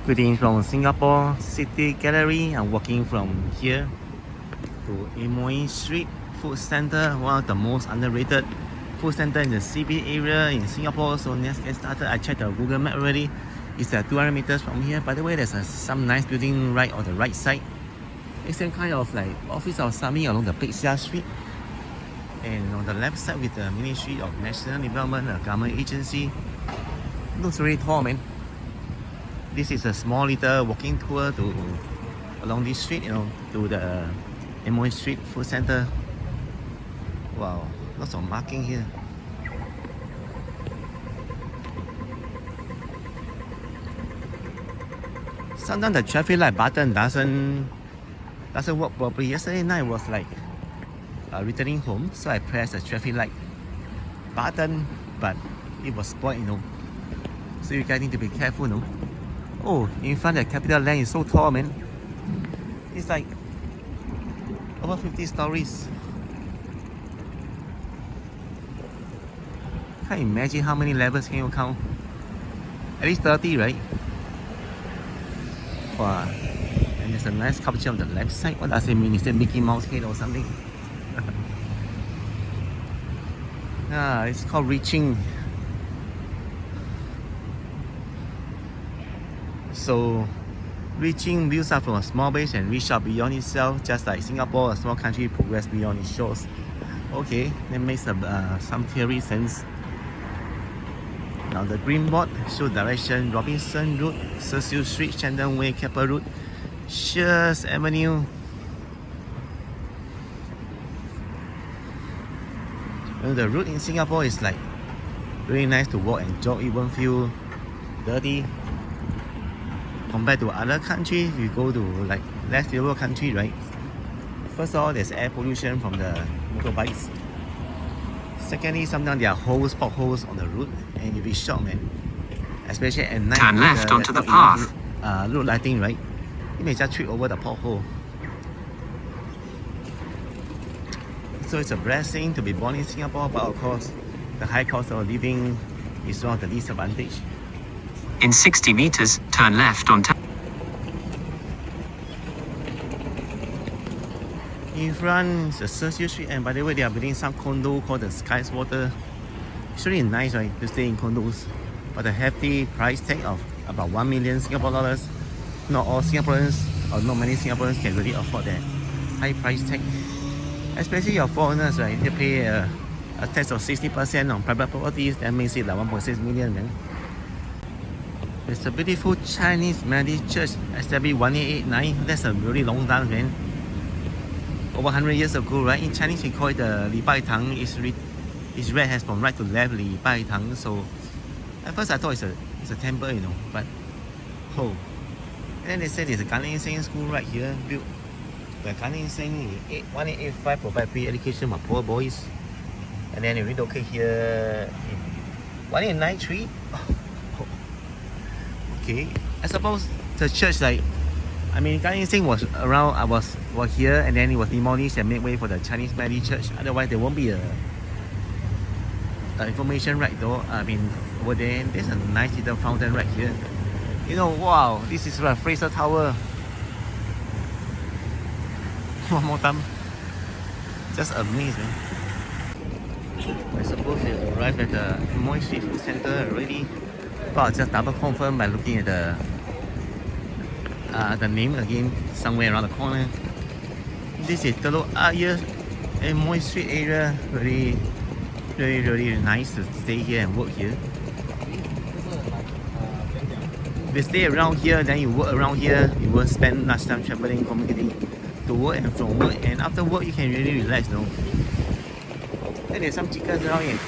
Greetings from Singapore City Gallery. I'm walking from here to Amoy Street Food Center, one of the most underrated food center in the CBD area in Singapore. So let's get started. I checked the Google map already. It's 200 meters from here. By the way, there's some nice building right on the right side. It's some kind of like office or something along the Pixia Street. And on the left side with the Ministry of National Development, a government agency. Looks really tall, man. This is a small little walking tour to along this street, to the Amoy Street Food Center. Wow, lots of marking here. Sometimes the traffic light button doesn't work properly. Yesterday night was like returning home, so I pressed the traffic light button, but it was spoiled, So you guys need to be careful, Oh, in front the Capitol Land is so tall, man. It's like over 50 stories. Can't imagine how many levels can you count. At least 30, right? Wow. And there's a nice sculpture on the left side. What does it mean? Is it Mickey Mouse head or something? It's called Reaching. So, reaching views out from a small base and reach out beyond itself, just like Singapore, a small country, progress beyond its shores. Okay, that makes some theory sense. Now the green board shows direction: Robinson Road, Cecil Street, Shandon Way, Keppel Road, Shears Avenue. The route in Singapore is like really nice to walk and jog. It won't feel dirty. Compared to other countries, you go to like less developed country, right? First of all, there's air pollution from the motorbikes. Secondly, sometimes there are holes, potholes on the route, and you'll be shocked, man. Especially at night. Turn left onto the path. Road lighting, right? You may just trip over the pothole. So it's a blessing to be born in Singapore, but of course, the high cost of living is one of the disadvantages. In 60 meters, turn left onto... In front is the Cecil Street, and by the way, they are building some condo called the Skies Water. It's really nice, right, to stay in condos. But a hefty price tag of about 1 million Singapore dollars. Not all Singaporeans, or not many Singaporeans can really afford that high price tag. Especially your foreigners, right? They pay a tax of 60% on private properties. That makes it like 1.6 million, man. It's a beautiful Chinese Methodist church, established 1889. That's a really long time, man. Over 100 years ago, right? In Chinese, we call it the Li Bai Tang. It's read as from right to left, Li Bai Tang. So, at first I thought it's a temple, but oh. And then they said there's a Gan Eng Seng school right here, built. The Gan Eng Seng in 1885 provide free education for poor boys. And then they relocate here in 1893. Okay, I suppose the church, Gan Eng Seng was around, was here, and then it was demolished and made way for the Chinese Methodist Church. Otherwise, there won't be a information right though. Over there, there's a nice little fountain right here. Wow, this is like Fraser Tower. One more time. Just amazing. I suppose they arrived at the Amoy Street Food Center already. But I'll just double confirm by looking at the name again, somewhere around the corner. This is Telok Ayer Amoy Street area. Really, really, really nice to stay here and work here. If you stay around here, then you work around here. You won't spend much time traveling, communicating to work and from work. And after work, you can really relax, Then there's some chickens around here.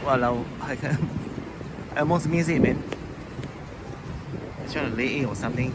Wow, I almost miss it, man. It's trying to lay egg or something.